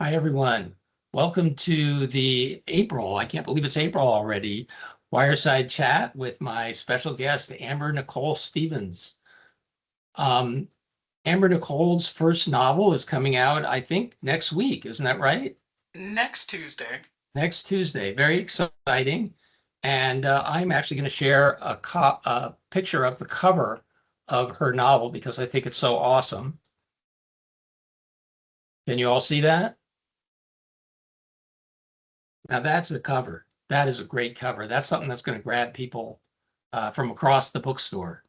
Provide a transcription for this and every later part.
Hi, everyone. Welcome to the April, I can't believe it's April already, Wireside Chat with my special guest, Amber-Nicole Stephens. Um, Amber-Nicole's first novel is coming out, I think, next week. Isn't that right? Next Tuesday. Next Tuesday. Very exciting. And I'm actually going to share a picture of the cover of her novel because I think it's so awesome. Can you all see that? Now that's the cover. That is a great cover. That's something that's going to grab people from across the bookstore.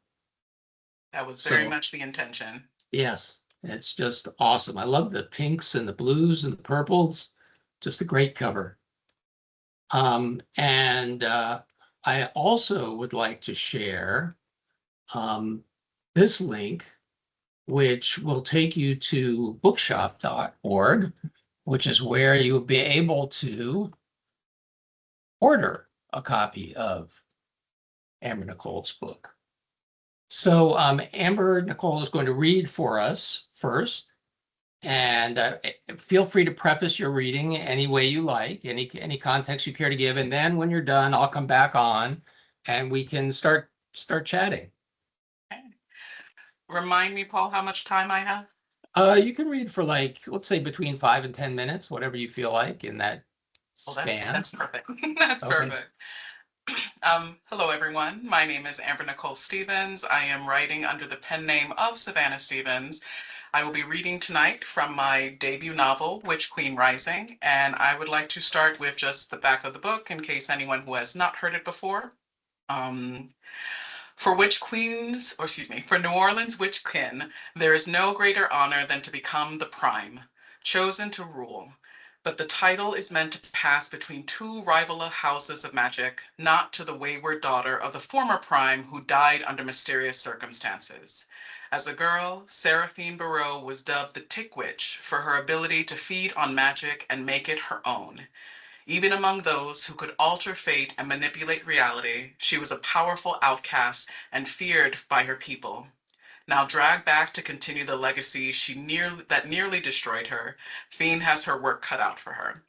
That was very So much the intention. yes, it's just awesome. I love the pinks and the blues and the purples. Just a great cover. And I also would like to share this link, which will take you to bookshop.org, which is where you will be able to order a copy of Amber-Nicole's book. So Amber-Nicole is going to read for us first, and feel free to preface your reading any way you like, any context you care to give, and then when you're done, I'll come back on, and we can start chatting. Okay. Remind me, Paul, how much time I have? You can read for like, let's say between 5 and 10 minutes, whatever you feel like in that Oh, that's span. that's perfect. That's Okay. perfect. Hello, everyone. My name is Amber-Nicole Stephens. I am writing under the pen name of Savannah Stephens. I will be reading tonight from my debut novel, Witch Queen Rising, and I would like to start with just the back of the book in case anyone who has not heard it before. Um, For witch queens, or excuse me, for New Orleans witchkin, there is no greater honor than to become the prime, chosen to rule. But the title is meant to pass between two rival houses of magic, not to the wayward daughter of the former prime who died under mysterious circumstances. As a girl, Seraphine Barreau was dubbed the Tick Witch for her ability to feed on magic and make it her own. Even among those who could alter fate and manipulate reality, she was a powerful outcast and feared by her people. Now dragged back to continue the legacy that nearly destroyed her, Fiend has her work cut out for her.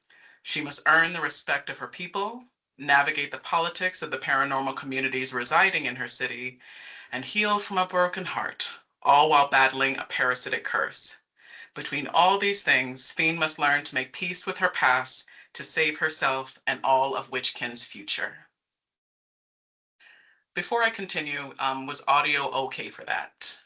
She must earn the respect of her people, navigate the politics of the paranormal communities residing in her city, and heal from a broken heart, all while battling a parasitic curse. Between all these things, Fiend must learn to make peace with her past to save herself and all of Witchkin's future. Before I continue, was audio okay for that?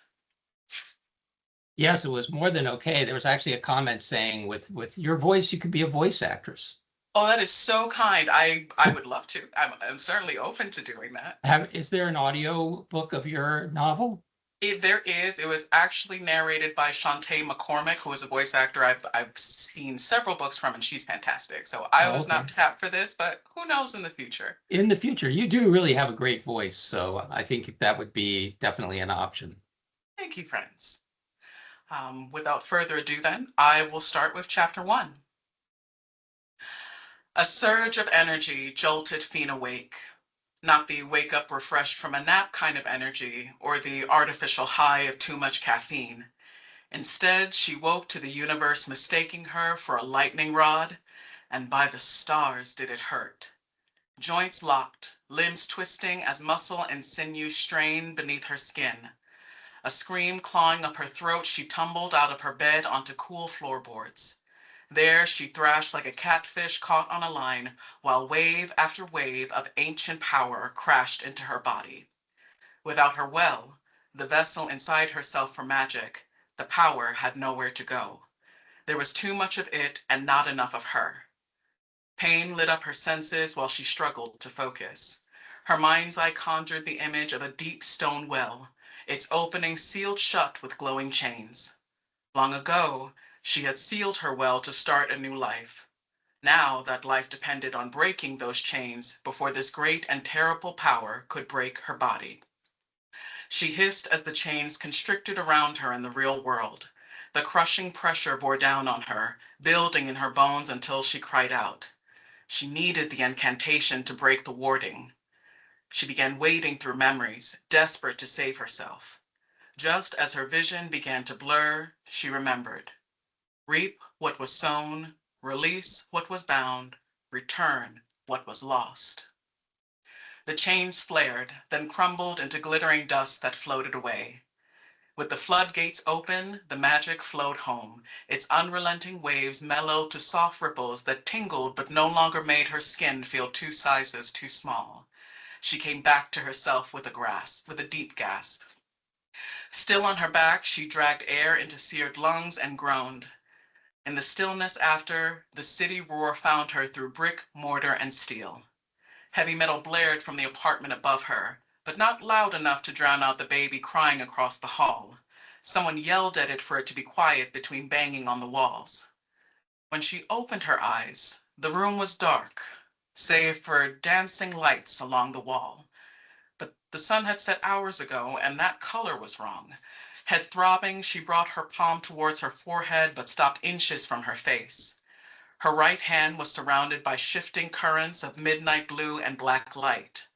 Yes, it was more than okay. There was actually a comment saying with your voice, you could be a voice actress. Oh, that is so kind. I would love to. I'm certainly open to doing that. Is there an audio book of your novel? There is. It was actually narrated by Shantae McCormick, who is a voice actor I've seen several books from, and she's fantastic. So I Oh, was not okay. tapped for this, but who knows in the future? In the future, you do really have a great voice, so I think that would be definitely an option. Thank you, friends. Without further ado, then, I will start with chapter one. A surge of energy jolted Fien awake. Not the wake up refreshed from a nap kind of energy or the artificial high of too much caffeine. Instead, she woke to the universe mistaking her for a lightning rod, and by the stars did it hurt. Joints locked, limbs twisting as muscle and sinew strained beneath her skin. A scream clawing up her throat, she tumbled out of her bed onto cool floorboards. There she thrashed like a catfish caught on a line, while wave after wave of ancient power crashed into her body. Without her well, the vessel inside herself for magic, the power had nowhere to go. There was too much of it and not enough of her. Pain lit up her senses while she struggled to focus. Her mind's eye conjured the image of a deep stone well, its opening sealed shut with glowing chains. Long ago, she had sealed her well to start a new life. Now that life depended on breaking those chains before this great and terrible power could break her body. She hissed as the chains constricted around her in the real world. The crushing pressure bore down on her, building in her bones until she cried out. She needed the incantation to break the warding. She began wading through memories, desperate to save herself. Just as her vision began to blur, she remembered. Reap what was sown, release what was bound, return what was lost. The chains flared, then crumbled into glittering dust that floated away. With the floodgates open, the magic flowed home. Its unrelenting waves mellowed to soft ripples that tingled but no longer made her skin feel 2 sizes too small. She came back to herself with a deep gasp. Still on her back, she dragged air into seared lungs and groaned. In the stillness after, the city roar found her through brick, mortar, and steel. Heavy metal blared from the apartment above her, but not loud enough to drown out the baby crying across the hall. Someone yelled at it for it to be quiet between banging on the walls. When she opened her eyes, the room was dark, save for dancing lights along the wall. But the sun had set hours ago, and that color was wrong. Head throbbing, she brought her palm towards her forehead, but stopped inches from her face. Her right hand was surrounded by shifting currents of midnight blue and black light.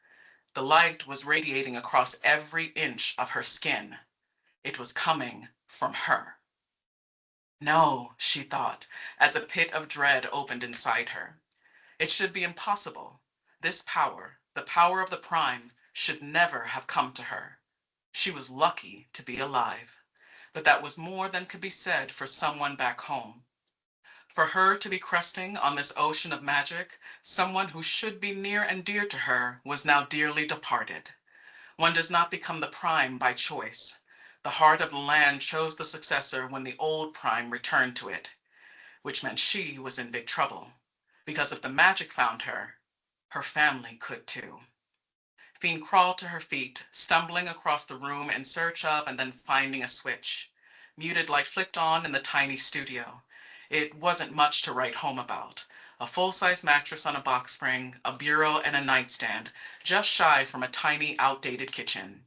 The light was radiating across every inch of her skin. It was coming from her. No, she thought, as a pit of dread opened inside her. It should be impossible. This power, the power of the prime, should never have come to her. She was lucky to be alive. But that was more than could be said for someone back home. For her to be cresting on this ocean of magic, someone who should be near and dear to her was now dearly departed. One does not become the prime by choice. The heart of the land chose the successor when the old prime returned to it, which meant she was in big trouble. Because if the magic found her, her family could too. Fiend crawled to her feet, stumbling across the room in search of and then finding a switch. Muted light flicked on in the tiny studio. It wasn't much to write home about. A full-size mattress on a box spring, a bureau and a nightstand, just shy from a tiny, outdated kitchen.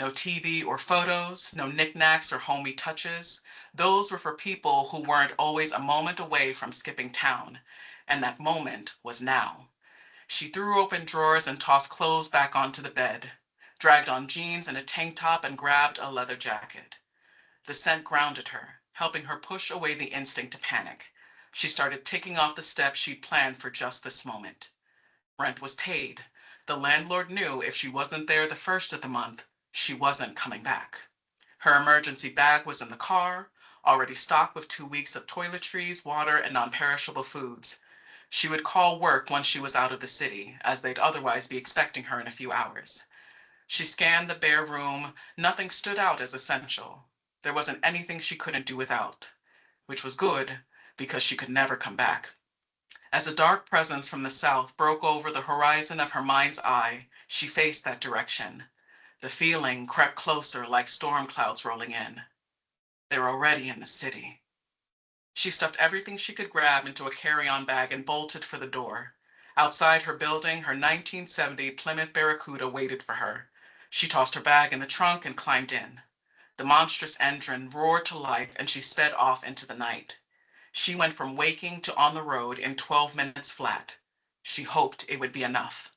No TV or photos, no knickknacks or homey touches. Those were for people who weren't always a moment away from skipping town. And that moment was now. She threw open drawers and tossed clothes back onto the bed, dragged on jeans and a tank top and grabbed a leather jacket. The scent grounded her, helping her push away the instinct to panic. She started ticking off the steps she'd planned for just this moment. Rent was paid. The landlord knew if she wasn't there the first of the month, she wasn't coming back. Her emergency bag was in the car, already stocked with 2 weeks of toiletries, water, and non-perishable foods. She would call work once she was out of the city, as they'd otherwise be expecting her in a few hours. She scanned the bare room. Nothing stood out as essential. There wasn't anything she couldn't do without, which was good because she could never come back. As a dark presence from the south broke over the horizon of her mind's eye, she faced that direction. The feeling crept closer like storm clouds rolling in. They were already in the city. She stuffed everything she could grab into a carry-on bag and bolted for the door. Outside her building, her 1970 Plymouth Barracuda waited for her. She tossed her bag in the trunk and climbed in. The monstrous engine roared to life and she sped off into the night. She went from waking to on the road in 12 minutes flat. She hoped it would be enough.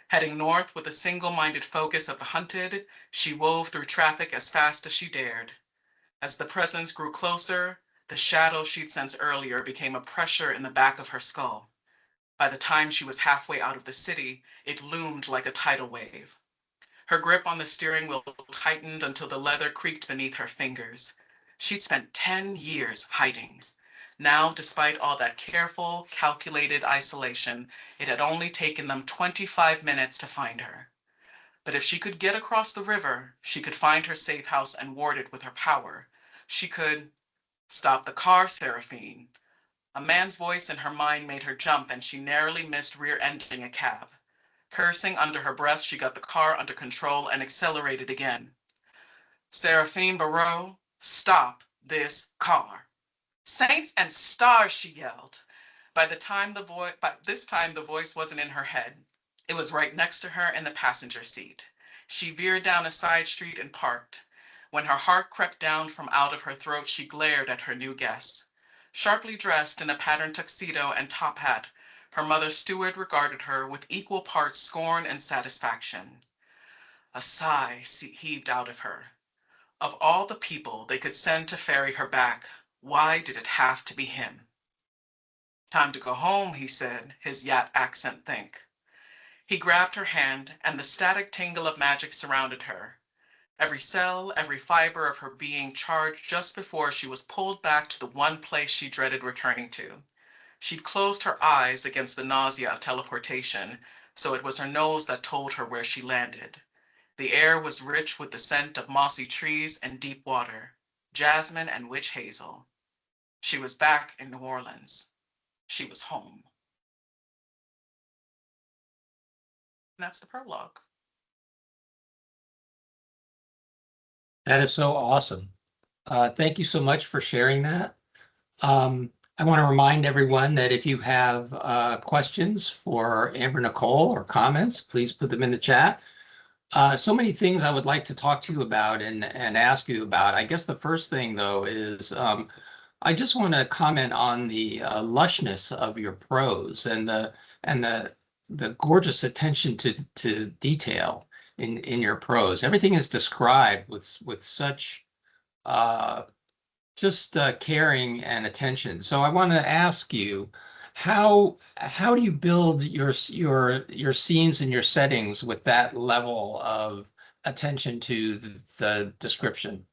Heading north with a single-minded focus of the hunted, she wove through traffic as fast as she dared. As the presence grew closer, the shadow she'd sensed earlier became a pressure in the back of her skull. By the time she was halfway out of the city, it loomed like a tidal wave. Her grip on the steering wheel tightened until the leather creaked beneath her fingers. She'd spent 10 years hiding. Now, despite all that careful, calculated isolation, it had only taken them 25 minutes to find her. But if she could get across the river, she could find her safe house and ward it with her power. She could stop the car, Seraphine. A man's voice in her mind made her jump and she narrowly missed rear-ending a cab. Cursing under her breath, she got the car under control and accelerated again. Seraphine Barreau, stop this car. Saints and stars, she yelled. By this time, the voice wasn't in her head. It was right next to her in the passenger seat. She veered down a side street and parked. When her heart crept down from out of her throat, she glared at her new guests. Sharply dressed in a patterned tuxedo and top hat, her mother's steward regarded her with equal parts scorn and satisfaction. A sigh heaved out of her. Of all the people they could send to ferry her back, why did it have to be him? Time to go home, he said, his Yat accent thick. He grabbed her hand, and the static tingle of magic surrounded her. Every cell, every fiber of her being charged just before she was pulled back to the one place she dreaded returning to. She'd closed her eyes against the nausea of teleportation, so it was her nose that told her where she landed. The air was rich with the scent of mossy trees and deep water, jasmine and witch hazel. She was back in New Orleans. She was home. And that's the prologue. That is so awesome. Thank you so much for sharing that. I want to remind everyone that if you have questions for Amber-Nicole or comments, please put them in the chat. So many things I would like to talk to you about and ask you about. I guess the first thing, though, is I just want to comment on the lushness of your prose and the gorgeous attention to detail in your prose. Everything is described with such just caring and attention. So I want to ask you, how do you build your scenes and your settings with that level of attention to the description?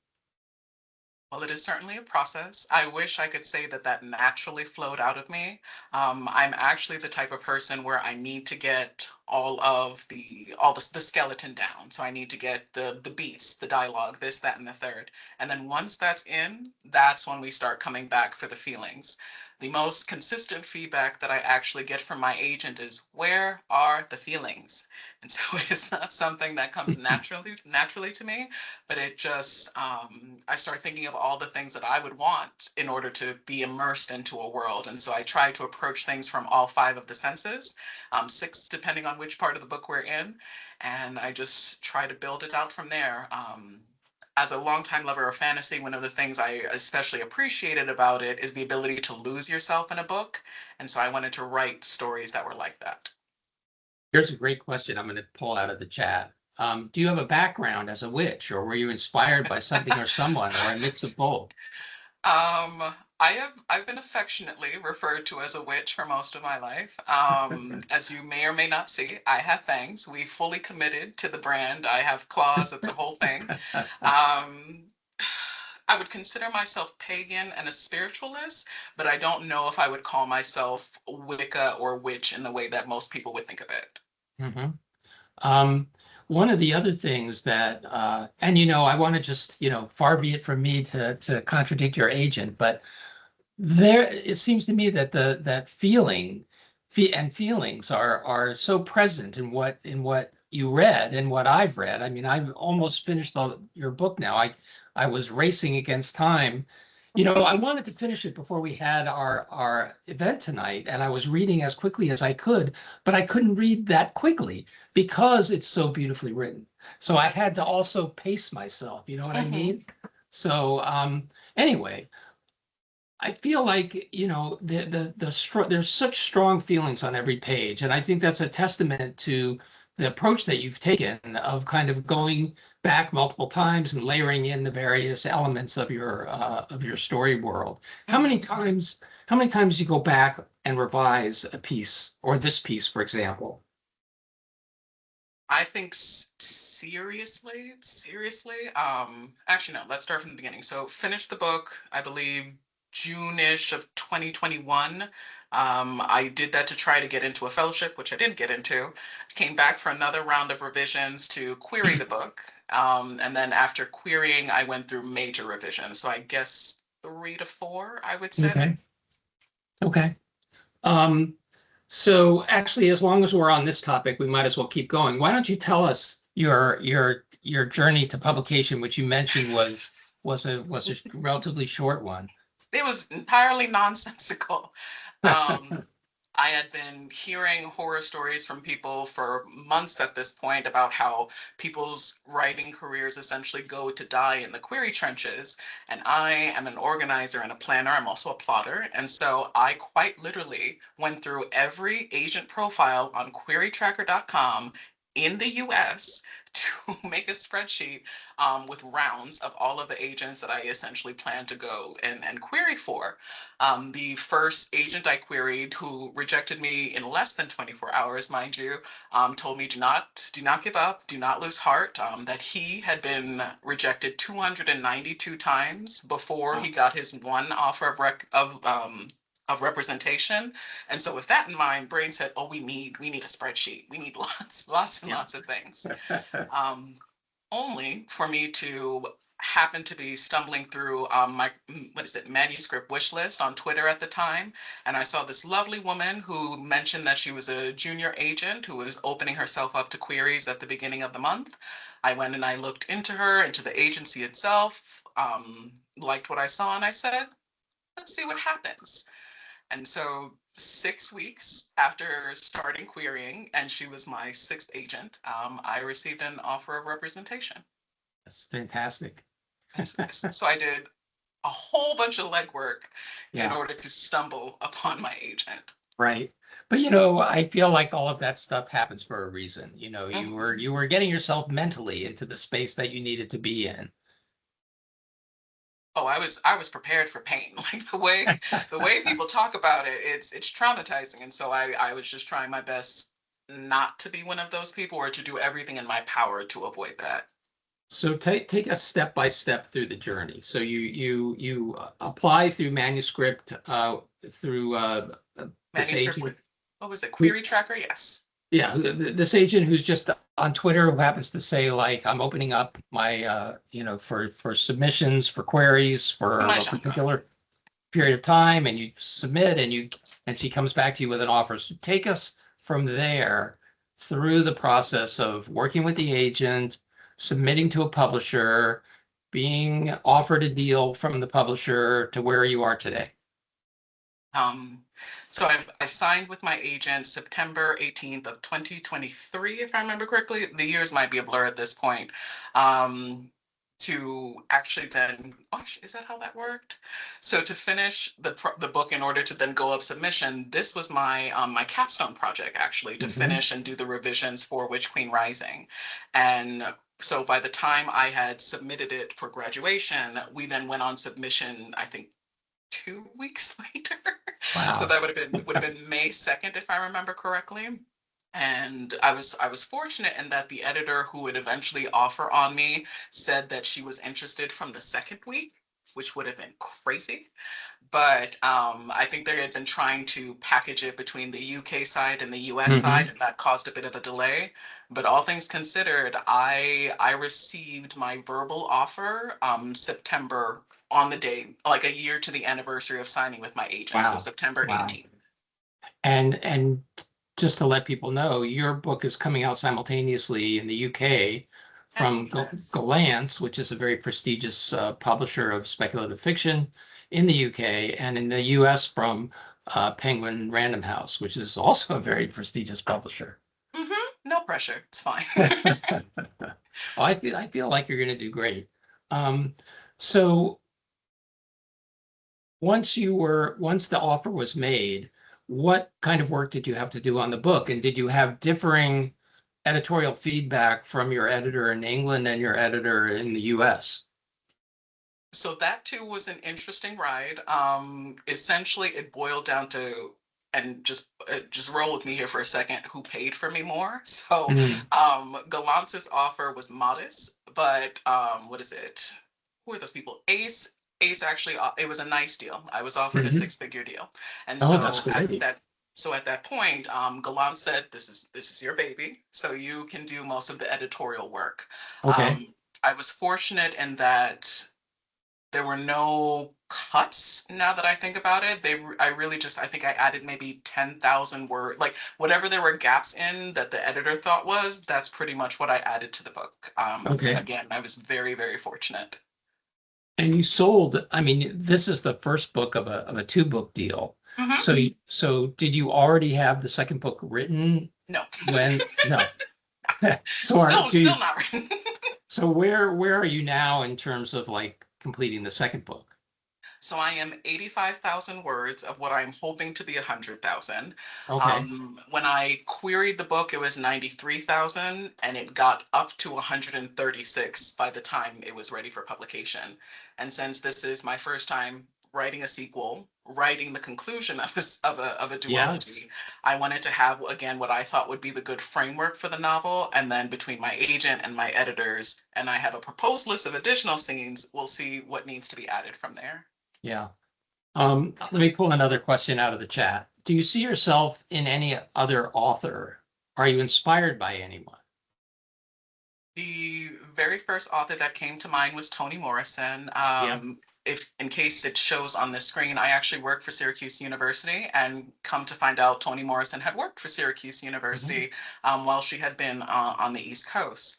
Well, it is certainly a process. I wish I could say that that naturally flowed out of me. I'm actually the type of person where I need to get all the skeleton down. So I need to get the beats, the dialogue, this, that, and the third. And then once that's in, that's when we start coming back for the feelings. The most consistent feedback that I actually get from my agent is, where are the feelings? And so it is not something that comes naturally to me, but it just I start thinking of all the things that I would want in order to be immersed into a world. And so I try to approach things from all five of the senses, six depending on which part of the book we're in, and I just try to build it out from there. As a longtime lover of fantasy, one of the things I especially appreciated about it is the ability to lose yourself in a book. And so I wanted to write stories that were like that. Here's a great question I'm going to pull out of the chat. Do you have a background as a witch, or were you inspired by something or someone, or a mix of both? Um, I've been affectionately referred to as a witch for most of my life. As you may or may not see, I have fangs. We fully committed to the brand. I have claws. It's a whole thing. Um, I would consider myself pagan and a spiritualist, but I don't know if I would call myself Wicca or witch in the way that most people would think of it. Mhm. Um, One of the other things that, and I want to just, far be it from me to contradict your agent, but it seems to me that that feelings are so present in what you read and what I've read. I mean, I've almost finished your book now. I was racing against time. I wanted to finish it before we had our event tonight, and I was reading as quickly as I could, but I couldn't read that quickly because it's so beautifully written. So I had to also pace myself, you know what I Mhm. mean? So anyway, I feel like, there's such strong feelings on every page. And I think that's a testament to the approach that you've taken of kind of going back multiple times and layering in the various elements of your story world. Mhm. How many times do you go back and revise a piece, or this piece, for example? I think seriously. Actually, no, let's start from the beginning. So, finished the book, I believe, June-ish of 2021. I did that to try to get into a fellowship, which I didn't get into. Came back for another round of revisions to query the book. And then after querying, I went through major revisions. So, I guess 3 to 4, I would say. Okay. Okay. Um, so actually, as long as we're on this topic, we might as well keep going. Why don't you tell us your journey to publication, which you mentioned was a relatively short one. It was entirely nonsensical. Um, I had been hearing horror stories from people for months at this point about how people's writing careers essentially go to die in the query trenches. And I am an organizer and a planner. I'm also a plotter. And so I quite literally went through every agent profile on querytracker.com in the US to make a spreadsheet with rounds of all of the agents that I essentially plan to go and query for. The first agent I queried, who rejected me in less than 24 hours, mind you, told me do not give up, do not lose heart. That he had been rejected 292 times before he got his one offer of representation. And so with that in mind, brain said, oh, we need a spreadsheet. We need lots and Yeah. lots of things. Um, Only for me to happen to be stumbling through my manuscript wish list on Twitter at the time, and I saw this lovely woman who mentioned that she was a junior agent who was opening herself up to queries at the beginning of the month. I went and I looked into her, into the agency itself, liked what I saw, and I said, let's see what happens. And so 6 weeks after starting querying, and she was my sixth agent, I received an offer of representation. That's fantastic. And so I did a whole bunch of legwork in Yeah, order to stumble upon my agent. right. But I feel like all of that stuff happens for a reason. You were getting yourself mentally into the space that you needed to be in. Oh, I was prepared for pain. Like the way people talk about it, it's traumatizing. And so I was just trying my best not to be one of those people, or to do everything in my power to avoid that. So take us step by step through the journey. So you apply through manuscript through this Manuscript, agent. what was it? Query tracker? Yes. Yeah, this agent who's just on Twitter who happens to say like I'm opening up my for submissions for queries for My a genre. particular period of time, and you submit and she comes back to you with an offer. So take us from there through the process of working with the agent, submitting to a publisher, being offered a deal from the publisher to where you are today. Um, so I signed with my agent September 18th of 2023, if I remember correctly. The years might be a blur at this point. To actually then, gosh, is that how that worked? So to finish the book in order to then go up submission, this was my capstone project, actually, to Mhm. finish and do the revisions for Witch Queen Rising. And so by the time I had submitted it for graduation, we then went on submission, I think 2 weeks later. So Wow. that would have been May 2nd, if I remember correctly. And I was fortunate in that the editor who would eventually offer on me said that she was interested from the second week, which would have been crazy. But I think they had been trying to package it between the UK side and the US side, Mhm. and that caused a bit of a delay. But all things considered, I received my verbal offer September, on the day, like a year to the anniversary of signing with my agent, so Wow. September Wow. 18th. And just to let people know, your book is coming out simultaneously in the UK from Yes. Gollancz, which is a very prestigious publisher of speculative fiction in the UK, and in the US from Penguin Random House, which is also a very prestigious publisher. No pressure. It's fine. Oh, I feel like you're going to do great. Um, so once the offer was made, what kind of work did you have to do on the book? And did you have differing editorial feedback from your editor in England and your editor in the US? So that too was an interesting ride. Essentially, it boiled down to, and just roll with me here for a second, who paid for me more. So Mm, Gollanc's offer was modest, but what is it? Who are those people? Ace actually, it was a nice deal. I was offered a mhm. six-figure deal, and Oh, that's so great. at that point, Gollancz said, "This is your baby, so you can do most of the editorial work." Okay. I was fortunate in that there were no cuts. Now that I think about it, I really just, I think I added maybe 10,000 word, like whatever there were gaps in that the editor thought was, that's pretty much what I added to the book. Okay. Again, I was very, very fortunate. And you sold, I mean, this is the first book of a two book deal. Hmm. So did you already have the second book written No, when, no. So still not written. so where are you now in terms of like completing the second book? So I am 85,000 words of what I'm hoping to be 100,000. Okay. When I queried the book, it was 93,000, and it got up to 136 by the time it was ready for publication. And since this is my first time writing a sequel, writing the conclusion of a Yes. duology, I wanted to have, again, what I thought would be the good framework for the novel. And then between my agent and my editors, and I have a proposed list of additional scenes, we'll see what needs to be added from there. Yeah. Let me pull another question out of the chat. Do you see yourself in any other author? Are you inspired by anyone? The very first author that came to mind was Toni Morrison. Yeah. If in case it shows on the screen, I actually work for Syracuse University, and come to find out, Toni Morrison had worked for Syracuse Mhm. University while she had been on the East Coast.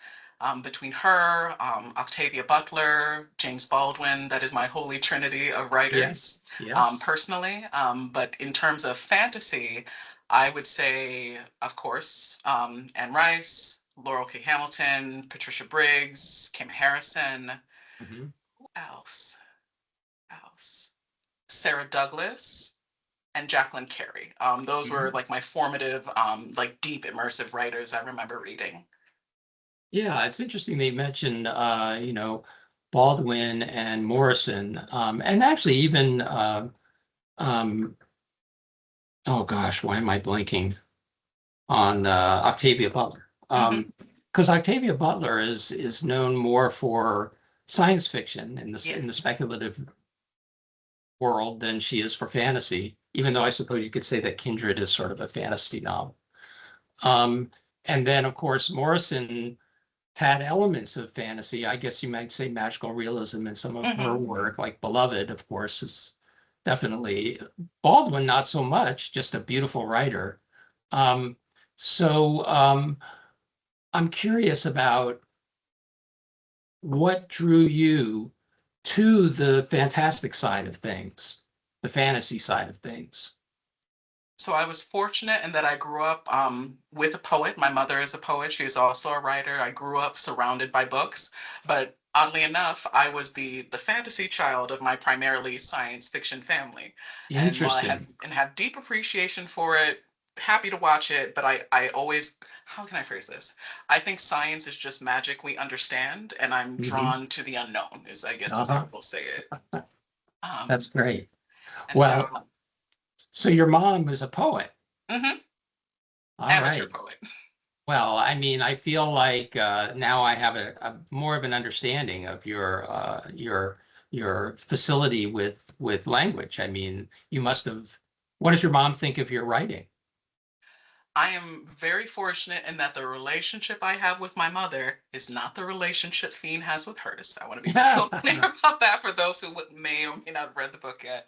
Between her, Octavia Butler, James Baldwin, that is my holy trinity of Yes. writers, Yes. personally. But in terms of fantasy, I would say, of course, Anne Rice, Laurel K. Hamilton, Patricia Briggs, Kim Harrison. Mhm. Who else? Else? Sarah Douglas and Jacqueline Carey. Those were Mhm. like my formative, like deep immersive writers I remember reading. Yeah, it's interesting they mentioned, Baldwin and Morrison, and actually even, um, oh gosh, why am I blanking on Octavia Butler? Hmm. Because Octavia Butler is known more for science fiction in the Yes. speculative world than she is for fantasy, even though I suppose you could say that Kindred is sort of a fantasy novel. Um, and then, of course, Morrison had elements of fantasy. I guess you might say magical realism in some of her Hmm. work, like Beloved, of course, is definitely Baldwin, not so much, just a beautiful writer. Um, so I'm curious about what drew you to the fantastic side of things, the fantasy side of things. So I was fortunate in that I grew up with a poet. My mother is a poet. She is also a writer. I grew up surrounded by books, but oddly enough, I was the fantasy child of my primarily science fiction family. And while I Interesting. have deep appreciation for it, happy to watch it, but I always, how can I phrase this? I think science is just magic we understand, and I'm Hmm. drawn to the unknown, is I guess is how Uh-huh. we'll say it. That's Um, great. and so, Well, so your mom was a poet. mhm, All amateur right. poet. Well, I mean, I feel like now I have a more of an understanding of your facility with language. I mean, you must have. What does your mom think of your writing? I am very fortunate in that the relationship I have with my mother is not the relationship Fiend has with hers. I want to be real clear about that for those who may or may not have read the book yet.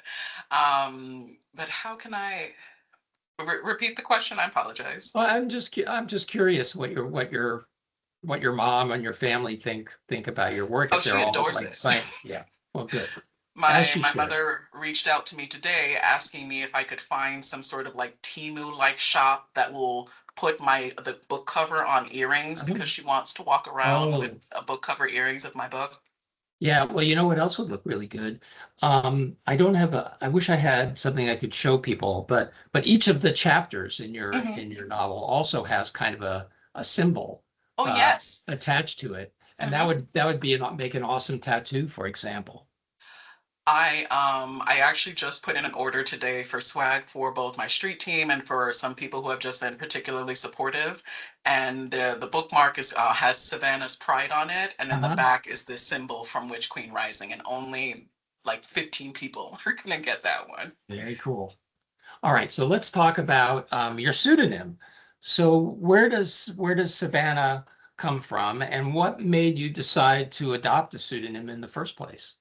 But how can I repeat the question? I apologize. Well, I'm just curious what your mom and your family think about your work Oh, if they're she all adores like it. science. Yeah. Well, good. As My she my should. mother reached out to me today asking me if I could find some sort of like Temu-like shop that will put the book cover on earrings because she wants to walk around with Oh, a book cover earrings of my book. yeah. Well, you know what else would look really good? I don't have I wish I had something I could show people, but each of the chapters Hmm. in your novel also has kind of a symbol Oh, uh yes. attached to it. And Hmm. that would be make an awesome tattoo, for example. I actually just put in an order today for swag for both my street team and for some people who have just been particularly supportive. And the bookmark is has Savannah's pride on it, and then the Uh-huh. back is this symbol from Witch Queen Rising, and only like 15 people are gonna get that one. Very cool. All right, so let's talk about your pseudonym. So where does Savannah come from, and what made you decide to adopt a pseudonym in the first place?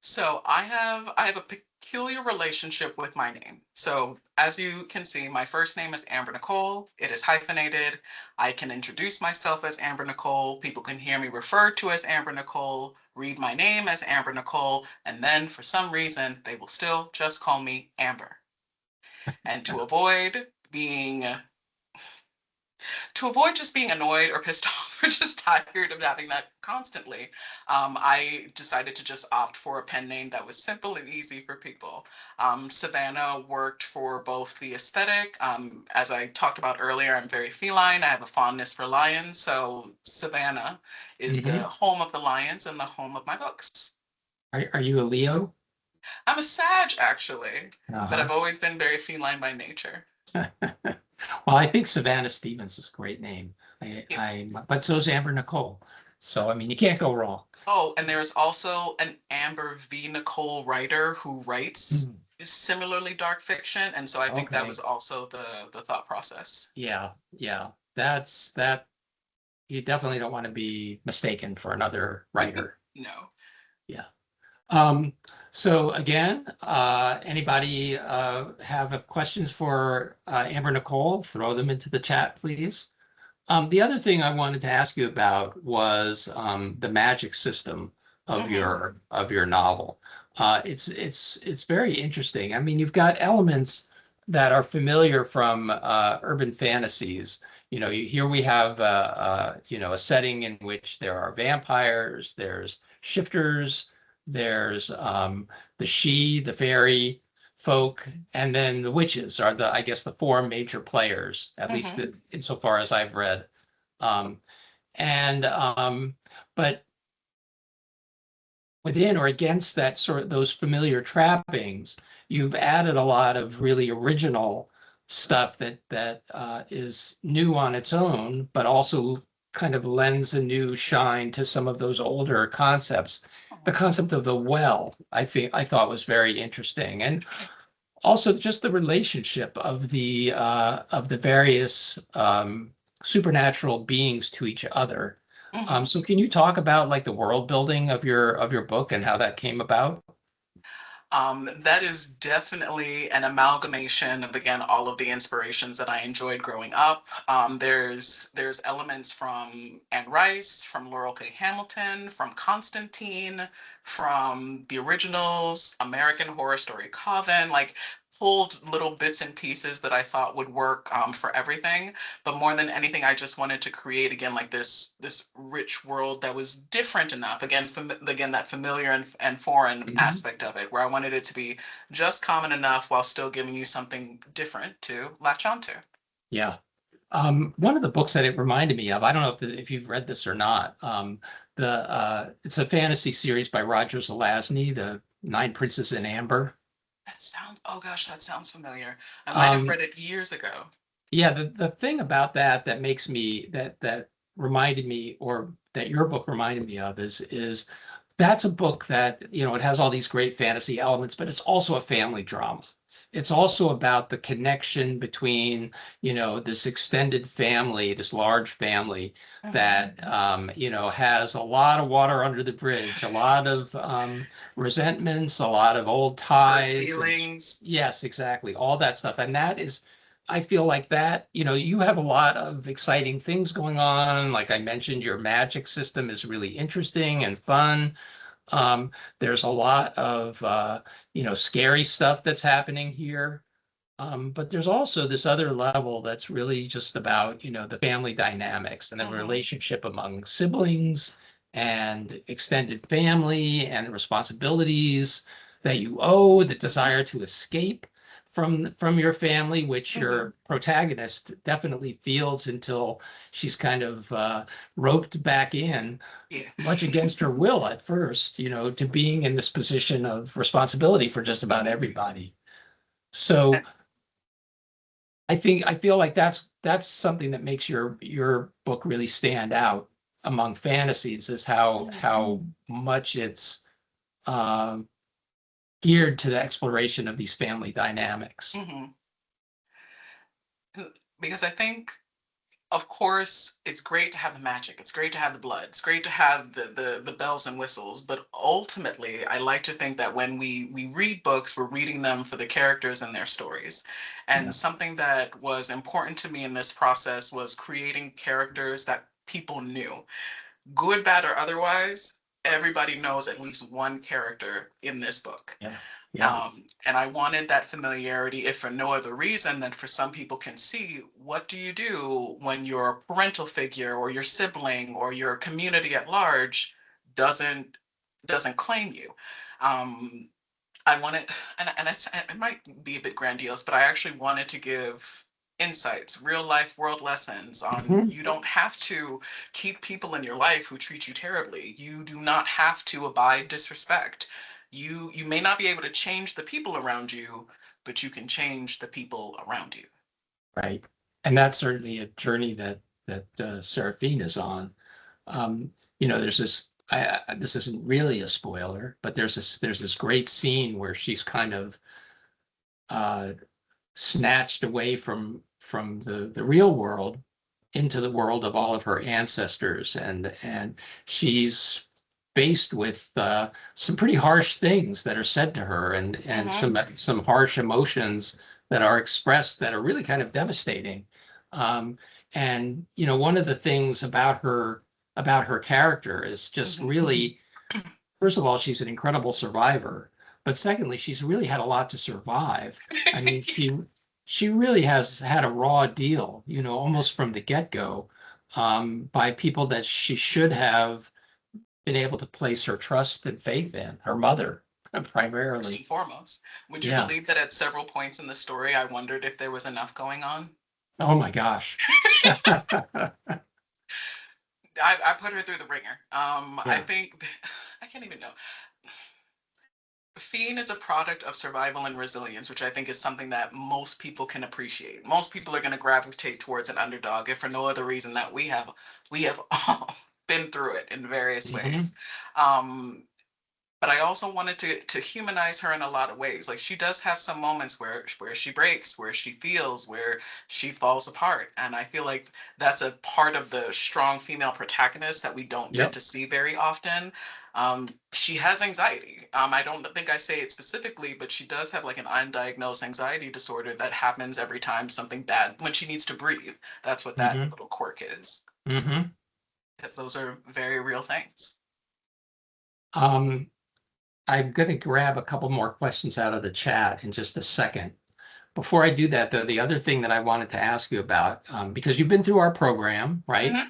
So I have a peculiar relationship with my name. So as you can see, my first name is Amber Nicole. It is hyphenated. I can introduce myself as Amber Nicole. People can hear me referred to as Amber Nicole, read my name as Amber Nicole, and then for some reason they will still just call me Amber. And to avoid being To avoid just being annoyed or pissed off or just tired of having that constantly, I decided to just opt for a pen name that was simple and easy for people. Savannah worked for both the aesthetic. As I talked about earlier, I'm very feline. I have a fondness for lions. So Savannah is the Mhm. home of the lions and the home of my books. Are you a Leo? I'm a Sag, actually, but Uh-huh. I've always been very feline by nature. Well, I think Savannah Stephens is a great name. But so is Amber-Nicole. So, I mean, you can't go wrong. Oh, and there's also an Amber-Nicole writer who writes Mm, similarly dark fiction, and so I think that was okay. also the thought process. Yeah, yeah. That's that. You definitely don't want to be mistaken for another writer. No. Yeah. Um, so again, anybody have questions for Amber-Nicole? Throw them into the chat, please. The other thing I wanted to ask you about was the magic system of Hmm. your novel. It's very interesting. I mean, you've got elements that are familiar from urban fantasies. Here we have a setting in which there are vampires, there's shifters, there's the fairy folk, and then the witches are I guess, the four major players, at least Hmm. insofar as I've read. Um, and but within or against that sort of those familiar trappings, you've added a lot of really original stuff that is new on its own, but also kind of lends a new shine to some of those older concepts. The concept of the well, I thought was very interesting, and also just the relationship of the various supernatural beings to each other. Hmm. So can you talk about like the world building of your book and how that came about? That is definitely an amalgamation of, again, all of the inspirations that I enjoyed growing up. There's elements from Anne Rice, from Laurel K. Hamilton, from Constantine, from the originals, American Horror Story Coven, like pulled little bits and pieces that I thought would work for everything. But more than anything, I just wanted to create, again, like this rich world that was different enough. Again, that familiar and foreign Mhm. aspect of it, where I wanted it to be just common enough while still giving you something different to latch onto. Yeah. One of the books that it reminded me of, I don't know if you've read this or not. It's a fantasy series by Roger Zelazny, The Nine Princes in Amber. That sounds, oh gosh, that sounds familiar. I might have Um, read it years ago. Yeah, the thing about that makes me that reminded me, or that your book reminded me of, is that's a book that, it has all these great fantasy elements, but it's also a family drama. It's also about the connection between, this extended family, this large family Hmm. that has a lot of water under the bridge, a lot of resentments, a lot of old Hurt ties, and feelings. yes, exactly, all that stuff. And that is I feel like that, you have a lot of exciting things going on. Like I mentioned, your magic system is really interesting and fun. Um, there's a lot of, scary stuff that's happening here. But there's also this other level that's really just about, the family dynamics and the Hmm. relationship among siblings and extended family and the responsibilities that you owe, the desire to escape from your family, which Hmm. your protagonist definitely feels until she's kind of roped back in, Yeah. much against her will at first, to being in this position of responsibility for just about Hmm. everybody. So I feel like that's something that makes your book really stand out among fantasies, is how much it's um, geared to the exploration of these family dynamics. Hmm. Because I think, of course, it's great to have the magic. It's great to have the blood. It's great to have the bells and whistles. But ultimately, I like to think that when we read books, we're reading them for the characters and their stories. And Yeah. something that was important to me in this process was creating characters that people knew, good, bad, or otherwise. everybody knows at least one character in this book. Yeah. Yeah. And I wanted that familiarity, if for no other reason than for some people can see, what do you do when your parental figure or your sibling or your community at large doesn't doesn't claim you? Um, I wanted, and it might be a bit grandiose, but I actually wanted to give insights, real life world lessons on Mhm. you don't have to keep people in your life who treat you terribly. You do not have to abide disrespect. You may not be able to change the people around you, but you can change the people around you. Right. And that's certainly a journey that Seraphine is on. There's this. This isn't really a spoiler, but there's this great scene where she's kind of uh, snatched away from the real world into the world of all of her ancestors, and she's faced with some pretty harsh things that are said to her, and Mm-hmm. some harsh emotions that are expressed that are really kind of devastating. Um, and one of the things about her character is just Mm-hmm. really, first of all, she's an incredible survivor, but secondly, she's really had a lot to survive. I mean, she really has had a raw deal, almost from the get-go, by people that she should have been able to place her trust and faith in, her mother, First primarily. and foremost, would you Yeah. believe that at several points in the story, I wondered if there was enough going on? Oh my gosh. I put her through the ringer. I Yeah. think I can't even know. Fiend is a product of survival and resilience, which I think is something that most people can appreciate. Most people are going to gravitate towards an underdog, if for no other reason that we have all been through it in various Hmm. ways. Um, but I also wanted to humanize her in a lot of ways. Like she does have some moments where she breaks, where she feels, where she falls apart, and I feel like that's a part of the strong female protagonist that we don't get Yep. to see very often. She has anxiety. I don't think I say it specifically, but she does have like an undiagnosed anxiety disorder that happens every time something bad when she needs to breathe. That's what that Hmm. little quirk is. Hmm. Because those are very real things. Um, I'm going to grab a couple more questions out of the chat in just a second. Before I do that, though, the other thing that I wanted to ask you about, because you've been through our program, right? Hmm.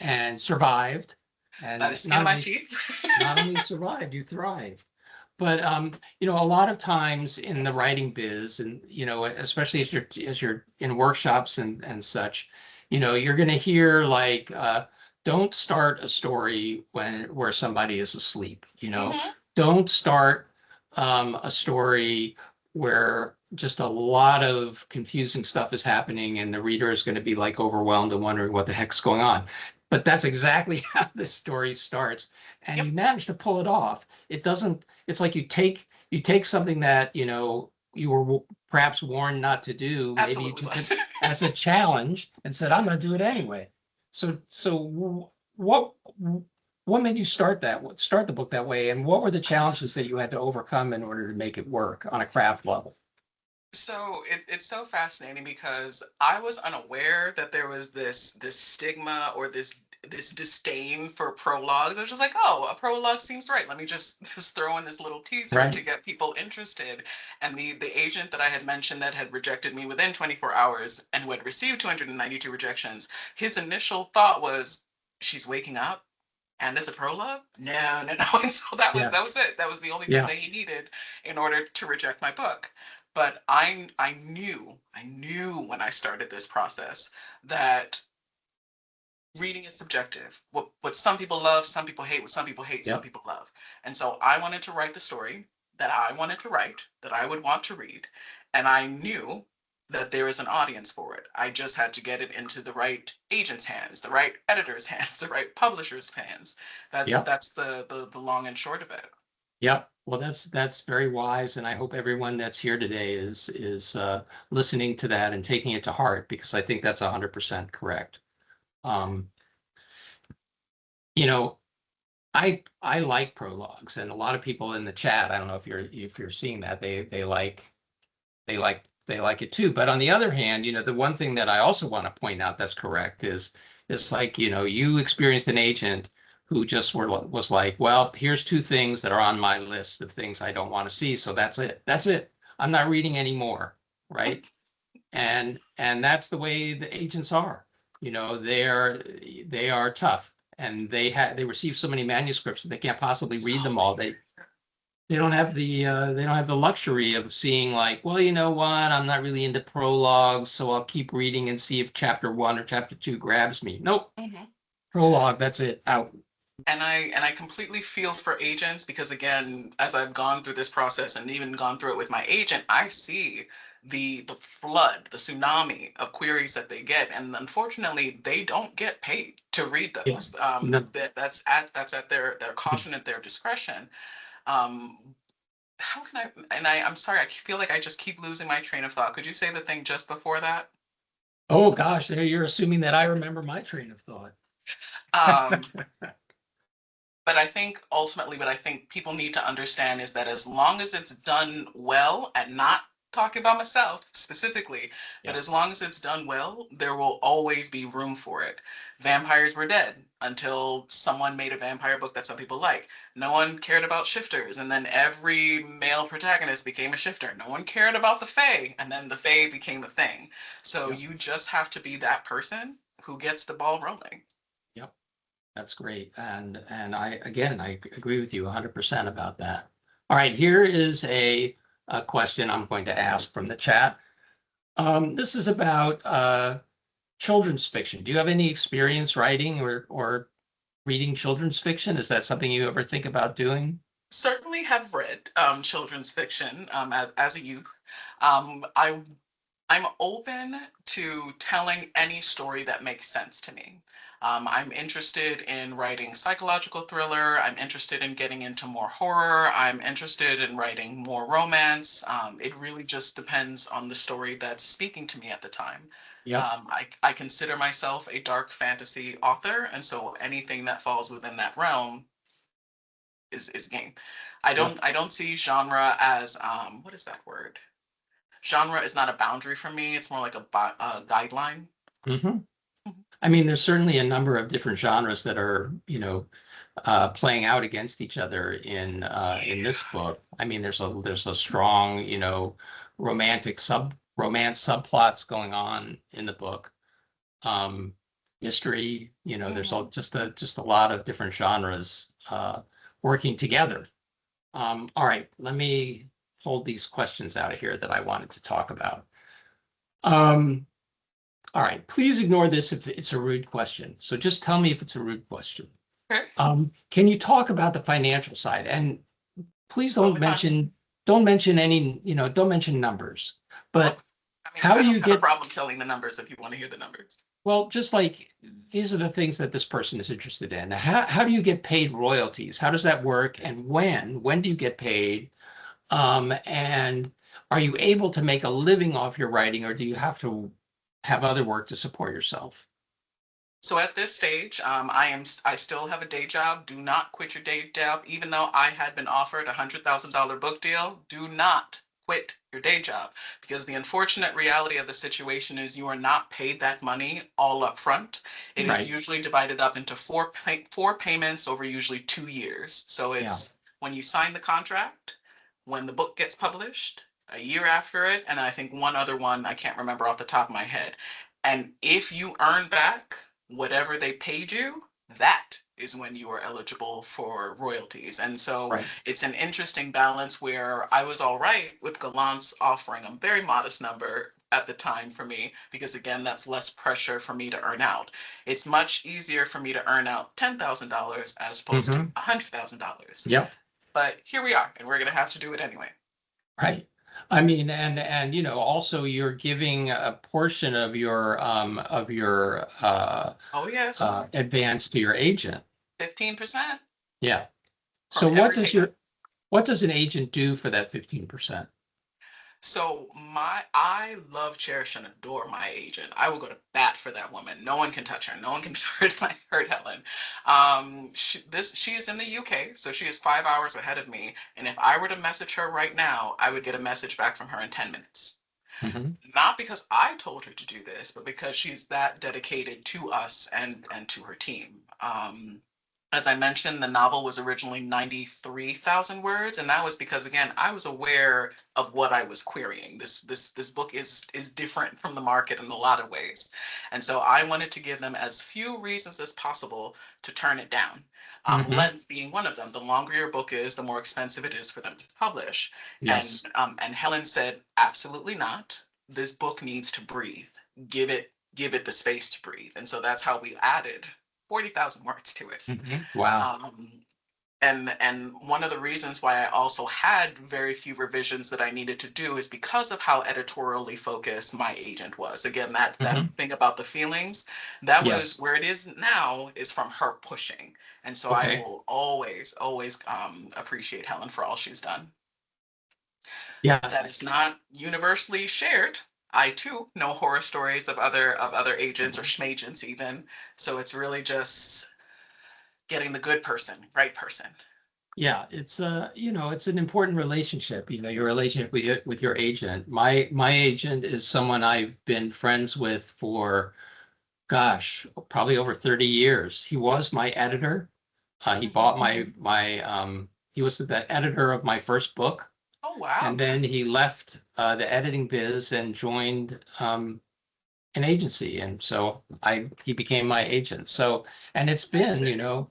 And survived, By the and skin not of my only teeth. not only survived, you thrived. But a lot of times in the writing biz, and especially as you're in workshops and such, you're going to hear like, don't start a story where somebody is asleep. Hmm. Don't start a story where just a lot of confusing stuff is happening, and the reader is going to be like overwhelmed and wondering what the heck's going on. But that's exactly how this story starts, and Yep, you manage to pull it off. It doesn't It's like you take something that you were perhaps warned not to do. Maybe you absolutely took was. it as a challenge and said, I'm going to do it anyway. So what made you start the book that way, and what were the challenges that you had to overcome in order to make it work on a craft level? So it's so fascinating because I was unaware that there was this stigma or this disdain for prologues. I was just like, oh, a prologue seems right. Let me just throw in this little teaser to Right. get people interested. And the agent that I had mentioned that had rejected me within 24 hours and who had received 292 rejections, his initial thought was, she's waking up and it's a prologue? No, no, no. And so that was Yeah. that was it. That was the only thing Yeah. that he needed in order to reject my book. But I knew when I started this process that reading is subjective. What some people love, some people hate. What some people hate, some Yep. people love. And so I wanted to write the story that I wanted to write, that I would want to read, and I knew that there is an audience for it. I just had to get it into the right agent's hands, the right editor's hands, the right publisher's hands. That's Yep. that's the long and short of it. Yep. Well, that's very wise, and I hope everyone that's here today is listening to that and taking it to heart, because I think that's 100% correct. Um, you know, I like prologues, and a lot of people in the chat, I don't know if you're seeing that, they like it too. But on the other hand, the one thing that I also want to point out that's correct is like, you experienced an agent who just was like, well, here's two things that are on my list of things I don't want to see. So that's it. That's it. I'm not reading anymore. Right. And that's the way the agents are. You know, they are tough, and they receive so many manuscripts that they can't possibly read them all. They don't have the luxury of seeing like, well, you know what, I'm not really into prologues, so I'll keep reading and see if chapter 1 or chapter 2 grabs me. Nope. Prologue, that's it, out. And I completely feel for agents because again, as I've gone through this process and even gone through it with my agent, I see the flood, the tsunami of queries that they get, and unfortunately, they don't get paid to read Yeah. those. No. That's at their caution, at their discretion. Um, how can I? And I'm sorry, I feel like I just keep losing my train of thought. Could you say the thing just before that? Oh gosh, there you're assuming that I remember my train of thought. Um, But I think ultimately, what I think people need to understand is that as long as it's done well, and not talking about myself specifically, but Yeah. as long as it's done well, there will always be room for it. Vampires were dead until someone made a vampire book that some people like. No one cared about shifters, and then every male protagonist became a shifter. No one cared about the Fae, and then the Fae became a thing. So Yeah. you just have to be that person who gets the ball rolling. Yep. That's great. And I agree with you 100% about that. All right, here is a question I'm going to ask from the chat. This is about children's fiction. Do you have any experience writing or reading children's fiction? Is that something you ever think about doing? Certainly have read children's fiction as a youth. I'm open to telling any story that makes sense to me. I'm interested in writing psychological thriller. I'm interested in getting into more horror. I'm interested in writing more romance. It really just depends on the story that's speaking to me at the time. Yep. I consider myself a dark fantasy author, and so anything that falls within that realm is game. Yep. I don't see genre as what is that word? Genre is not a boundary for me. It's more like a guideline. Hmm. Mhm. I mean, there's certainly a number of different genres that are, playing out against each other in this Yeah. book. I mean, there's a strong, romance subplots going on in the book. Um, Mystery, there's Mhm. just a lot of different genres working together. All right, let me hold these questions out of here that I wanted to talk about. Um, all right, please ignore this if it's a rude question. So just tell me if it's a rude question. Okay. Can you talk about the financial side? And please Totally fine. don't mention any, don't mention numbers. Well, But I mean, how I do don't you have a get, problem telling the numbers if you want to hear the numbers. well, just like these are the things that this person is interested in. How do you get paid royalties? How does that work? And when do you get paid? And are you able to make a living off your writing, or do you have to have other work to support yourself? So at this stage, I still have a day job. Do not quit your day job, even though I had been offered $100,000 book deal. Do not quit your day job because the unfortunate reality of the situation is you are not paid that money all up front. It is Right. usually divided up into four payments over usually 2 years. So Yeah. it's when you sign the contract, when the book gets published, a year after it, and I think one other one I can't remember off the top of my head. And if you earn back whatever they paid you, that is when you are eligible for royalties. And so Right. it's an interesting balance where I was all right with Gollancz offering a very modest number at the time for me, because again, that's less pressure for me to earn out. It's much easier for me to earn out $10,000 as opposed to Hmm. $100,000. Yep. But here we are, and we're going to have to do it anyway. Right. I mean, and also you're giving a portion of your Oh, yes, advance to your agent. 15% Yeah. from So every payment. what does an agent do for that 15%? So I love, cherish, and adore my agent. I will go to bat for that woman. No one can touch her. No one can hurt Helen. She is in the UK, so she is 5 hours ahead of me. And if I were to message her right now, I would get a message back from her in 10 minutes. Hmm. Not because I told her to do this, but because she's that dedicated to us and to her team. As I mentioned, the novel was originally 93,000 words, and that was because, again, I was aware of what I was querying. This book is different from the market in a lot of ways, and so I wanted to give them as few reasons as possible to turn it down. Hmm. Length being one of them. The longer your book is, the more expensive it is for them to publish. Yes. And Helen said, absolutely not. This book needs to breathe. Give it the space to breathe. And so that's how we added 40,000 words to it. Wow. Um, and one of the reasons why I also had very few revisions that I needed to do is because of how editorially focused my agent was. Again, that Hmm. thing about the feelings, that was Yes. where it is now is from her pushing. And so I Okay. will always appreciate Helen for all she's done. Yeah. That is not universally shared. I too know horror stories of other agents or schmagents even. So it's really just getting the good person, right person. Yeah, it's it's an important relationship, your relationship with your agent. My agent is someone I've been friends with for, gosh, probably over 30 years. He was my editor. He bought Mhm. he was the editor of my first book, Oh and wow. then he left the editing biz and joined an agency, and so I he became my agent. So, and it's been, Amazing.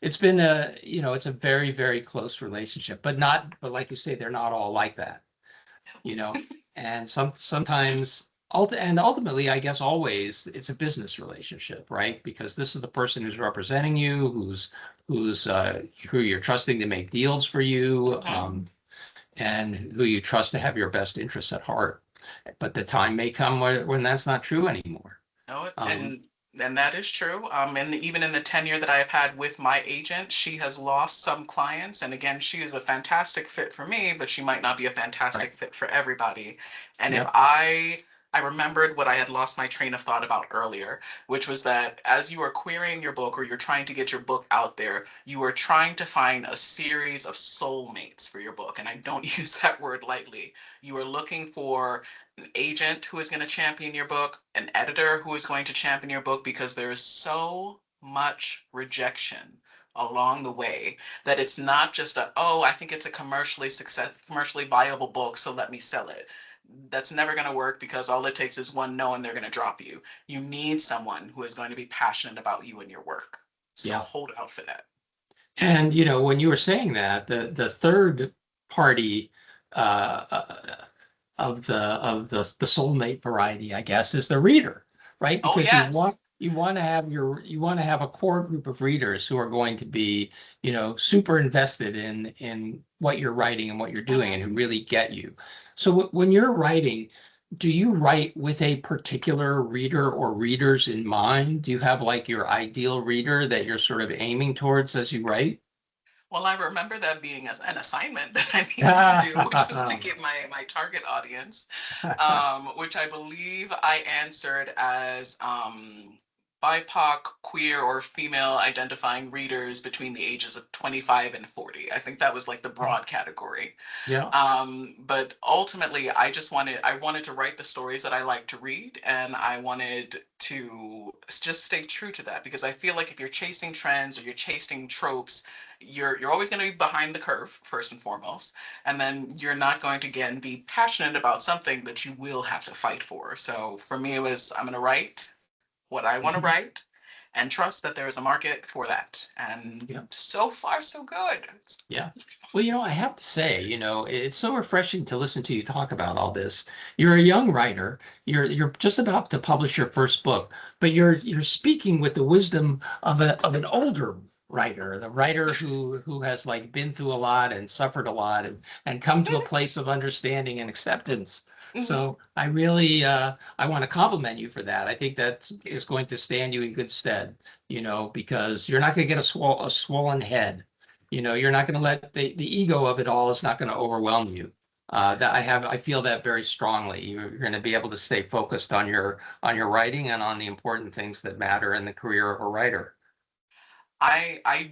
it's been a, it's a very, very close relationship, but like you say, they're not all like that, you know, and sometimes, and ultimately, I guess always, it's a business relationship, right? Because this is the person who's representing you, who you're trusting to make deals for you, Mhm. and who you trust to have your best interests at heart. But the time may come when that's not true anymore. No, Um, and that is true. And even in the tenure that I've had with my agent, she has lost some clients. And again, she is a fantastic fit for me, but she might not be a right. fantastic fit for everybody. And if Yep. I remembered what I had lost my train of thought about earlier, which was that as you are querying your book or you're trying to get your book out there, you are trying to find a series of soulmates for your book. And I don't use that word lightly. You are looking for an agent who is going to champion your book, an editor who is going to champion your book, because there is so much rejection along the way that it's not just oh, I think it's a commercially viable book, so let me sell it. That's never going to work because all it takes is one no and they're going to drop you. You need someone who is going to be passionate about you and your work. So Yeah. hold out for that. And when you were saying that, the third party uh, uh, of the soulmate variety, I guess, is the reader, right? Oh Because yes. you want to have a core group of readers who are going to be, super invested in what you're writing and what you're doing, and Mhm. who really get you. So when you're writing, do you write with a particular reader or readers in mind? Do you have like your ideal reader that you're sort of aiming towards as you write? Well, I remember that being an assignment that I needed to do, which was to get my target audience, which I believe I answered as BIPOC, queer, or female identifying readers between the ages of 25 and 40. I think that was like the broad category. Yeah. But ultimately, I wanted to write the stories that I like to read, and I wanted to just stay true to that because I feel like if you're chasing trends or you're chasing tropes, you're always going to be behind the curve first and foremost, and then you're not going to again be passionate about something that you will have to fight for. So for me, it was I'm going to write what I want to Mhm. write and trust that there is a market for that. And Yeah. so far, so good. Yeah. Well, I have to say, it's so refreshing to listen to you talk about all this. You're a young writer. You're just about to publish your first book, but you're speaking with the wisdom of an older writer, the writer who has like been through a lot and suffered a lot and come to a place of understanding and acceptance. Mhm. So I really I want to compliment you for that. I think that is going to stand you in good stead, because you're not going to get a swollen head. You're not going to let the ego of it all is not going to overwhelm you. I feel that very strongly. You're going to be able to stay focused on your writing and on the important things that matter in the career of a writer. I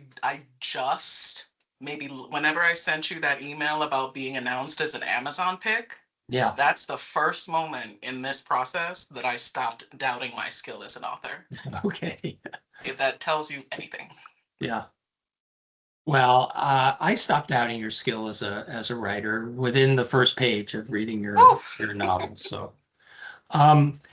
just maybe whenever I sent you that email about being announced as an Amazon pick, Yeah. that's the first moment in this process that I stopped doubting my skill as an author. Okay. If that tells you anything. Yeah. Well, I stopped doubting your skill as a writer within the first page of reading Oh, your novel. So,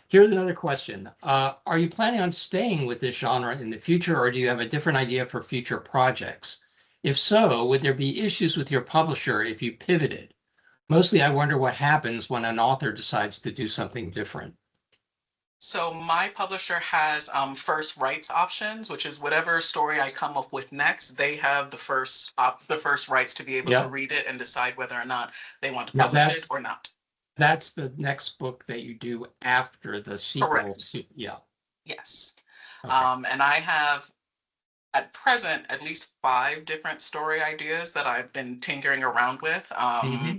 here's another question. Are you planning on staying with this genre in the future, or do you have a different idea for future projects? If so, would there be issues with your publisher if you pivoted? Mostly, I wonder what happens when an author decides to do something different. so my publisher has first rights options, which is whatever story I come up with next, they have the first rights to be able to Yeah. read it and decide whether or not they want to Now publish it or not. that's the next book that you do after the sequel. Correct. Yeah. Yes. Okay. And I have at present at least five different story ideas that I've been tinkering around with. Hmm.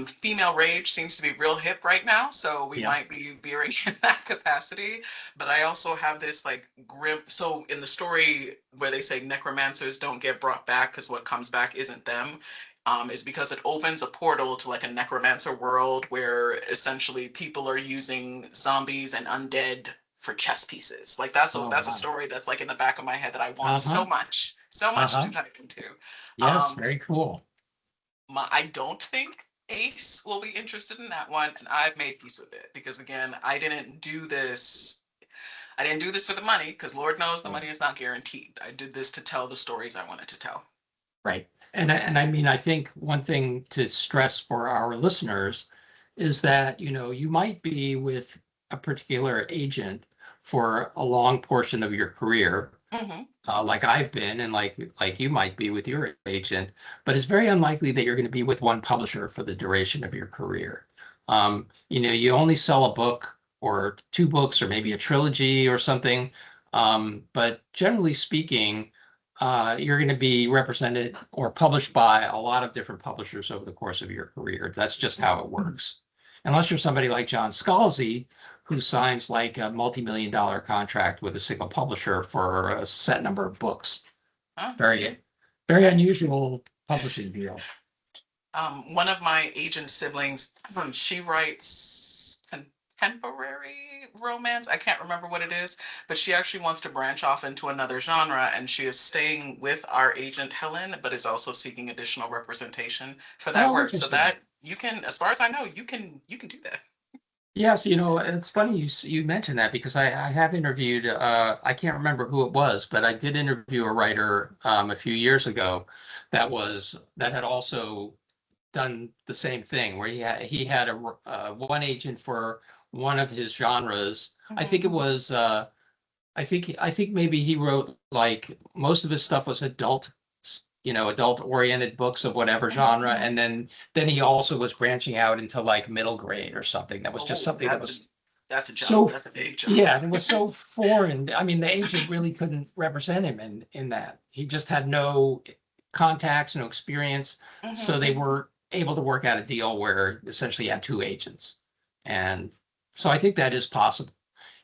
Female rage seems to be real hip right now, so we Yeah. might be veering in that capacity. But I also have this like grim. So in the story where they say necromancers don't get brought back because what comes back isn't them, is because it opens a portal to like a necromancer world where essentially people are using zombies and undead for chess pieces. Like Oh, that's a wow. story that's like in the back of my head that I want Uh-huh. so much to Uh-huh. dive into. Yes, Um, very cool. I don't think Ace will be interested in that one, and I've made peace with it because again, I didn't do this. I didn't do this for the money because Lord knows the Right. money is not guaranteed. I did this to tell the stories I wanted to tell. Right. And I mean, I think one thing to stress for our listeners is that, you might be with a particular agent for a long portion of your career, Hmm. like I've been, and like you might be with your agent, but it's very unlikely that you're going to be with one publisher for the duration of your career. You only sell a book or two books or maybe a trilogy or something. But generally speaking, you're going to be represented or published by a lot of different publishers over the course of your career. That's just how it works. Unless you're somebody like John Scalzi, who signs like a multi-million dollar contract with a single publisher for a set number of books. Huh? Very, very unusual publishing deal. One of my agent siblings, she writes contemporary romance. I can't remember what it is, but she actually wants to branch off into another genre, and she is staying with our agent Helen, but is also seeking additional representation for that Oh, work. So interesting. that you can, as far as I know, you can do that. Yes, it's funny you mentioned that because I have interviewed I can't remember who it was, but I did interview a writer a few years ago that had also done the same thing where he had one agent for one of his genres. I think Mhm. it was I think maybe he wrote like most of his stuff was adult oriented books of whatever Mhm, genre, mhm. and then he also was branching out into like middle grade or something. That was just Oh, something that was that's a jump. so That's a big jump. yeah, and it was so foreign. I mean, the agent really couldn't represent him in that. He just had no contacts, no experience, so Mhm. they were able to work out a deal where essentially you had two agents, and so I think that is possible.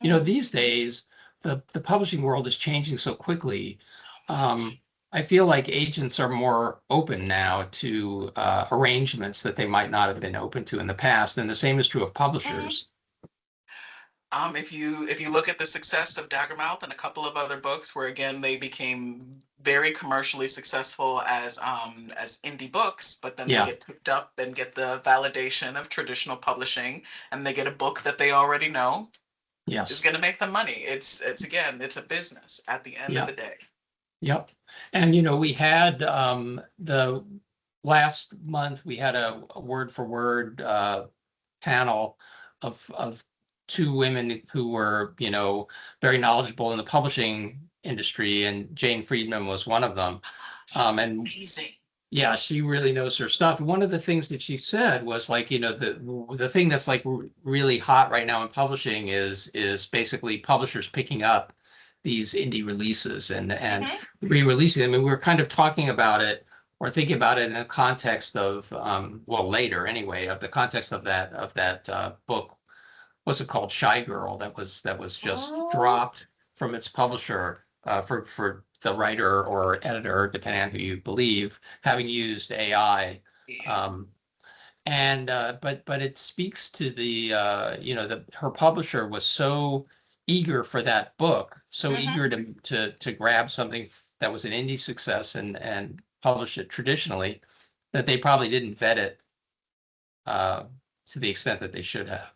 Mhm. These days, the publishing world is changing so quickly. So Um, much. I feel like agents are more open now to arrangements that they might not have been open to in the past, and the same is true of Mhm. publishers. If you look at the success of Daggermouth and a couple of other books, where again they became very commercially successful as indie books, but then they Yeah. get picked up and get the validation of traditional publishing, and they get a book that they already know is Yes. going to make them money. It's again, it's a business at the end of Yeah. the day. Yep. And we had the last month we had a word for word panel of two women who were, very knowledgeable in the publishing industry, and Jane Friedman was one of them. She's And amazing. yeah, she really knows her stuff. One of the things that she said was like, the thing that's like really hot right now in publishing is basically publishers picking up these indie releases and Hmm. re-releasing them. And we were kind of talking about it or thinking about it in the context of well, later anyway, of the context of that book. What's it called? Shy Girl, that was just Oh, dropped from its publisher for the writer or editor, depending on who you believe, having used AI. yeah. Um, and but it speaks to the her publisher was so eager for that book, so Hmm. eager to grab something that was an indie success and published it traditionally, that they probably didn't vet it to the extent that they should have.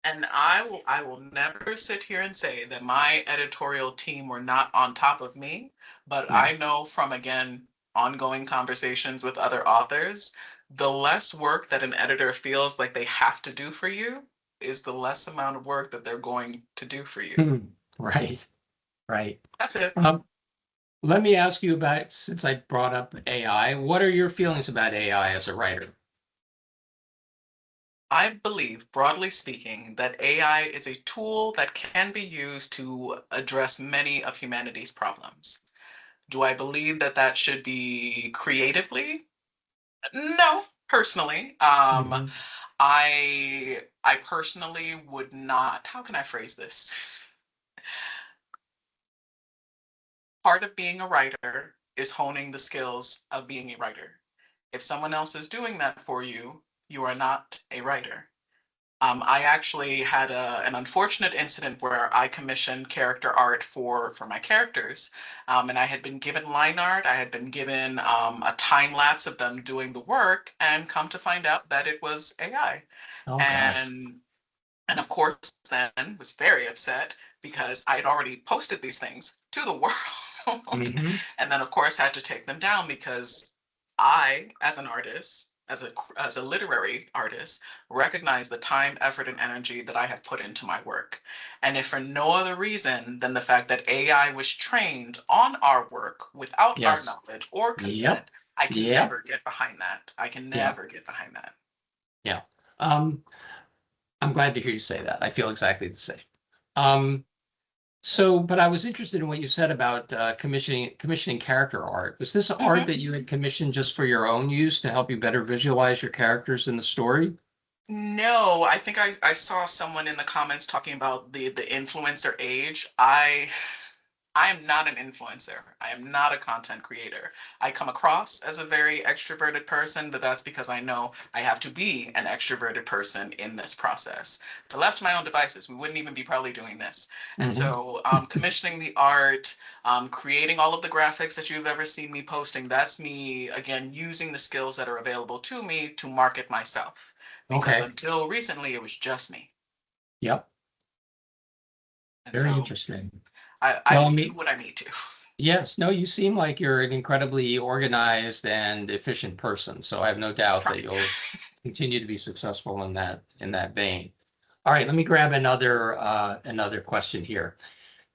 And I will never sit here and say that my editorial team were not on top of me, but No. I know from, again, ongoing conversations with other authors, the less work that an editor feels like they have to do for you is the less amount of work that they're going to do for you. Right, right. That's it. Let me ask you about, since I brought up AI, what are your feelings about AI as a writer? I believe, broadly speaking, that AI is a tool that can be used to address many of humanity's problems. Do I believe that that should be creatively? No, personally. Mhm. I personally would not, how can I phrase this? Part of being a writer is honing the skills of being a writer. If someone else is doing that for you, you are not a writer. I actually had an unfortunate incident where I commissioned character art for my characters, and I had been given line art. I had been given a time lapse of them doing the work, and come to find out that it was AI. Oh, gosh. And of course, then was very upset because I had already posted these things to the world, Mhm. and then of course had to take them down because I, as an artist, as a literary artist, recognize the time, effort, and energy that I have put into my work. And if for no other reason than the fact that AI was trained on our work without our Yes. knowledge or Yep. consent, I can Yep. never get behind that. I can Yeah. never get behind that. Yeah. Um, I'm glad to hear you say that. I feel exactly the same. Um, but I was interested in what you said about commissioning character art. Was this art Mhm. that you had commissioned just for your own use to help you better visualize your characters in the story? No, I think I saw someone in the comments talking about the influencer age. I am not an influencer. I am not a content creator. I come across as a very extroverted person, but that's because I know I have to be an extroverted person in this process. If I left to my own devices, we wouldn't even be probably doing this. And Hmm. so, commissioning the art, creating all of the graphics that you've ever seen me posting, that's me, again, using the skills that are available to me to market myself. Because Okay. until recently, it was just me. Yep. And Very so interesting. I Well, I will do mean, what I need to. yes, no, you seem like you're an incredibly organized and efficient person. So I have no doubt Try. that you'll continue to be successful in that vein. All right, let me grab another question here.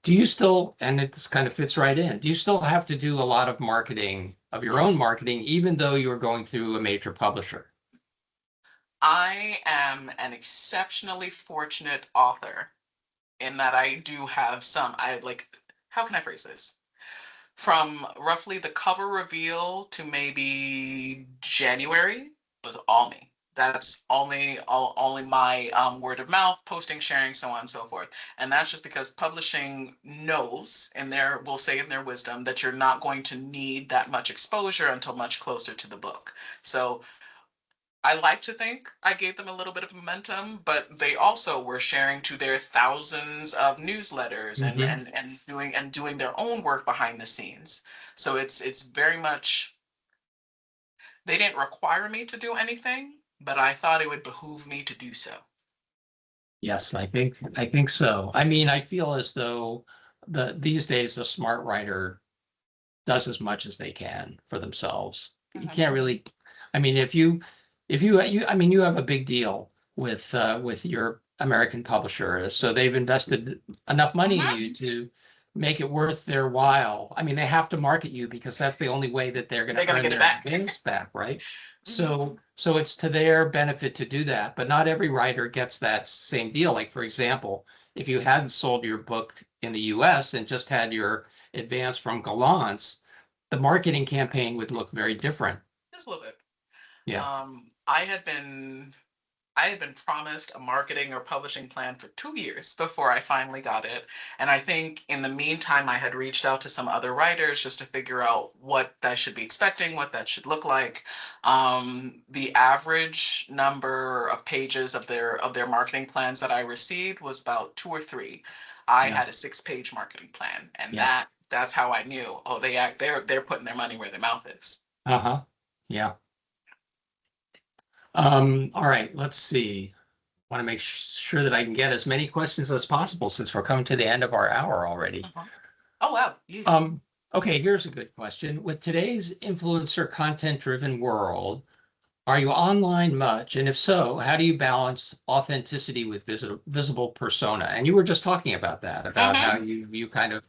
Do you still, and it kind of fits right in, do you still have to do a lot of marketing of your own Yes. marketing, even though you're going through a major publisher? I am an exceptionally fortunate author in that I do have some, I like, how can I phrase this? From roughly the cover reveal to maybe January was all me. That's only my word of mouth, posting, sharing, so on and so forth. And that's just because publishing knows, and their will say in their wisdom, that you're not going to need that much exposure until much closer to the book. So I like to think I gave them a little bit of momentum, but they also were sharing to their thousands of newsletters and Hmm. doing their own work behind the scenes. So it's very much, they didn't require me to do anything, but I thought it would behoove me to do so. Yes, I think so. I mean, I feel as though these days the smart writer does as much as they can for themselves. You Mhm. can't really, I mean, if you I mean, you have a big deal with your American publisher, so they've invested enough money in Mhm. you to make it worth their while. I mean, they have to market you because that's the only way that they're going They're to gonna earn get it their back. advance back, right? Mhm. So it's to their benefit to do that, but not every writer gets that same deal. Like, for example, if you hadn't sold your book in the US and just had your advance from Gollancz, the marketing campaign would look very different. Just a little bit. Yeah. Um, I had been promised a marketing or publishing plan for 2 years before I finally got it. And I think in the meantime, I had reached out to some other writers just to figure out what I should be expecting, what that should look like. The average number of pages of their marketing plans that I received was about two or three. I Yeah. had a 6-page marketing plan, and Yeah. that that's how I knew, oh, they're putting their money where their mouth is. Uh-huh. Yeah. All right, let's see. Want to make sure that I can get as many questions as possible since we're coming to the end of our hour already. Uh-huh. Oh wow, yes. Um, okay, here's a good question. With today's influencer content-driven world, are you online much? And if so, how do you balance authenticity with visible persona? And you were just talking about that, about how Mm-hmm. you kind of,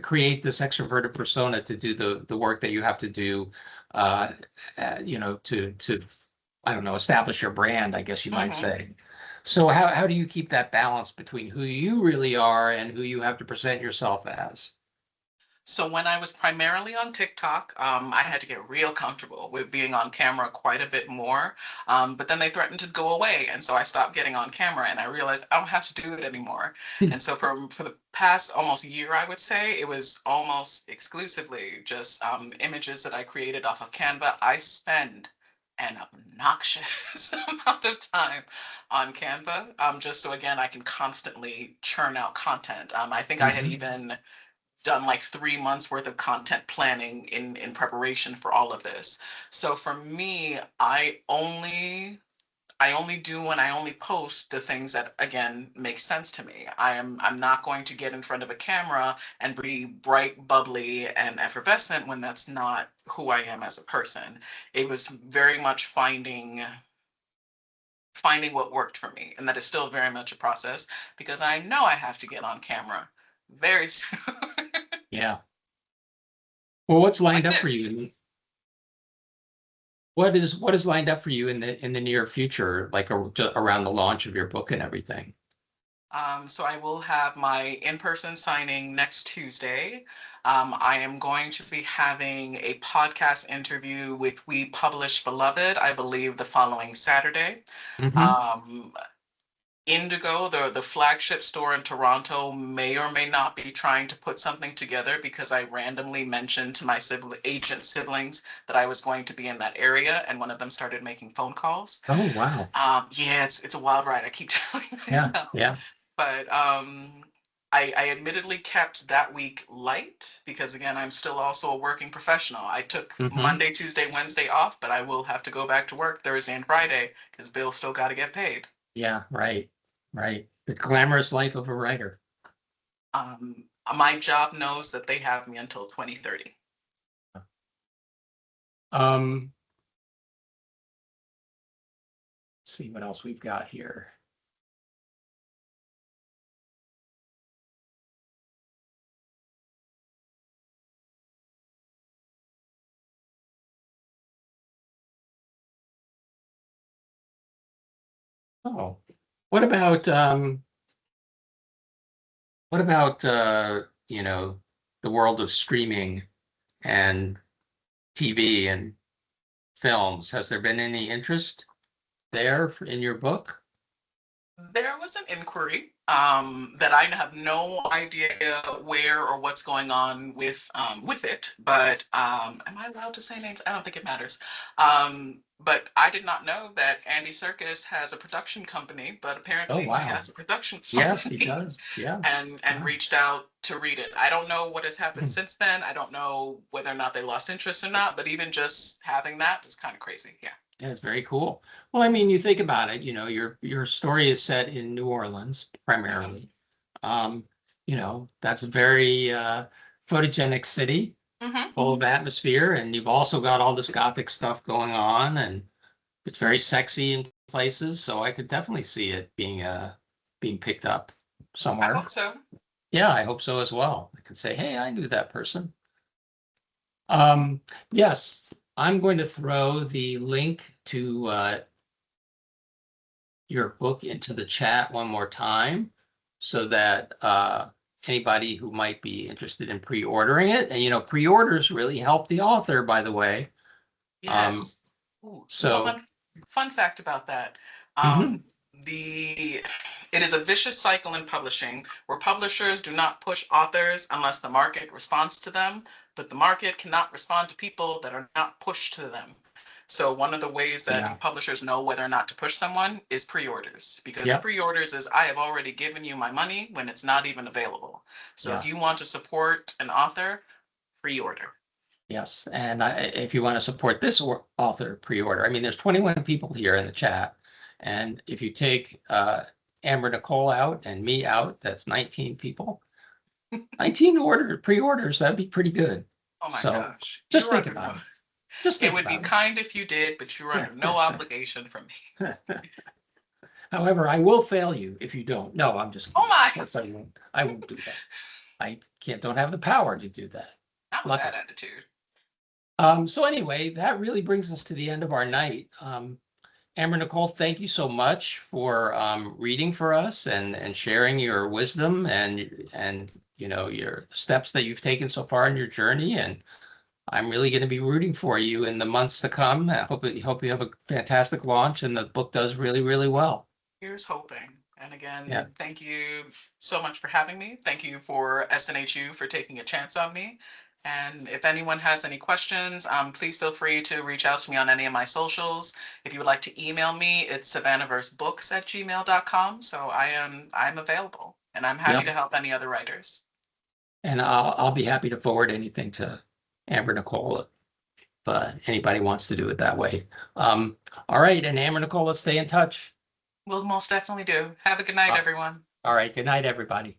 create this extroverted persona to do the work that you have to do, uh, to I don't know, establish your brand, I guess you might Mm-hmm. say. So how do you keep that balance between who you really are and who you have to present yourself as? So when I was primarily on TikTok, I had to get real comfortable with being on camera quite a bit more. But then they threatened to go away, and so I stopped getting on camera, and I realized I don't have to do it anymore. And so for the past almost year, I would say it was almost exclusively just images that I created off of Canva. I spend an obnoxious amount of time on Canva, just so again I can constantly churn out content. I think I had Mhm. even done like 3 months worth of content planning in preparation for all of this. So for me, I only do and I only post the things that again make sense to me. I'm not going to get in front of a camera and be bright, bubbly, and effervescent when that's not who I am as a person. It was very much finding what worked for me, and that is still very much a process because I know I have to get on camera very soon. Yeah. Well, what's lined Like up for this. you? What is lined up for you in the near future, like around the launch of your book and everything? So I will have my in-person signing next Tuesday. I am going to be having a podcast interview with We Publish Beloved, I believe, the following Saturday. Hmm. Um, Indigo, the flagship store in Toronto, may or may not be trying to put something together because I randomly mentioned to my agent siblings that I was going to be in that area, and one of them started making phone calls. Oh, wow. Yeah, it's a wild ride. I keep telling Yeah, myself. yeah. But I admittedly kept that week light because again, I'm still also a working professional. I took Hmm. Monday, Tuesday, Wednesday off, but I will have to go back to work Thursday and Friday because bills still got to get paid. Yeah, right, right. The glamorous life of a writer. My job knows that they have me until 2030. Um, let's see what else we've got here. Oh, what about the world of streaming and TV and films? Has there been any interest there in your book? There was an inquiry that I have no idea where or what's going on with it, but am I allowed to say names? I don't think it matters. But I did not know that Andy Serkis has a production company, but Oh, apparently he wow. has a production Yes, he company does. Yeah. and Wow. reached out to read it. I don't know what has happened since then. I don't know whether or not they lost interest or not, but even just having that is kind of crazy. Yeah. Yeah, it's very cool. Well, I mean, you think about it, your story is set in New Orleans Hmm. primarily. Um, that's a very photogenic city, Hmm. full of atmosphere, and you've also got all this gothic stuff going on, and it's very sexy in places. So I could definitely see it being picked up I somewhere. hope so. Yeah, I hope so as well. I could say, hey, I knew that person. Um, yes, I'm going to throw the link to your book into the chat one more time so that anybody who might be interested in pre-ordering it, and pre-orders really help the author, by the way. Um, Yes. Ooh, so fun fact about that. mhm. Um, the it is a vicious cycle in publishing where publishers do not push authors unless the market responds to them, but the market cannot respond to people that are not pushed to them. So one of the ways that Yeah. publishers know whether or not to push someone is pre-orders, because Yep. pre-orders is I have already given you my money when it's not even available. So Yeah. if you want to support an author, pre-order. Yes. And if you want to support this author, pre-order. I mean, there's 21 people here in the chat. And if you take Amber-Nicole out and me out, that's 19 people. 19 pre-orders, that'd be pretty good. Oh my So gosh. just You're think under about no, it. Just it think would be about kind if you did, but you're under no obligation from me. it. However, I will fail you if you don't. No, I'm just kidding. Oh my. Of course I won't do that. I don't have the power to do that. Not with Luckily. that attitude. So anyway, that really brings us to the end of our night. Amber-Nicole, thank you so much for reading for us and sharing your wisdom and you know your steps that you've taken so far in your journey. And I'm really going to be rooting for you in the months to come. I hope you have a fantastic launch and the book does really, really well. Here's hoping. And again, Yeah. thank you so much for having me. Thank you for SNHU for taking a chance on me. And if anyone has any questions, please feel free to reach out to me on any of my socials. If you would like to email me, it's savannahversebooks@gmail.com. So I'm available and I'm happy Yep. to help any other writers. And I'll be happy to forward anything to Amber-Nicole if anybody wants to do it that way. All right, and Amber-Nicole, let's stay in touch. We'll most definitely do. Have a good night, everyone. All right, good night, everybody.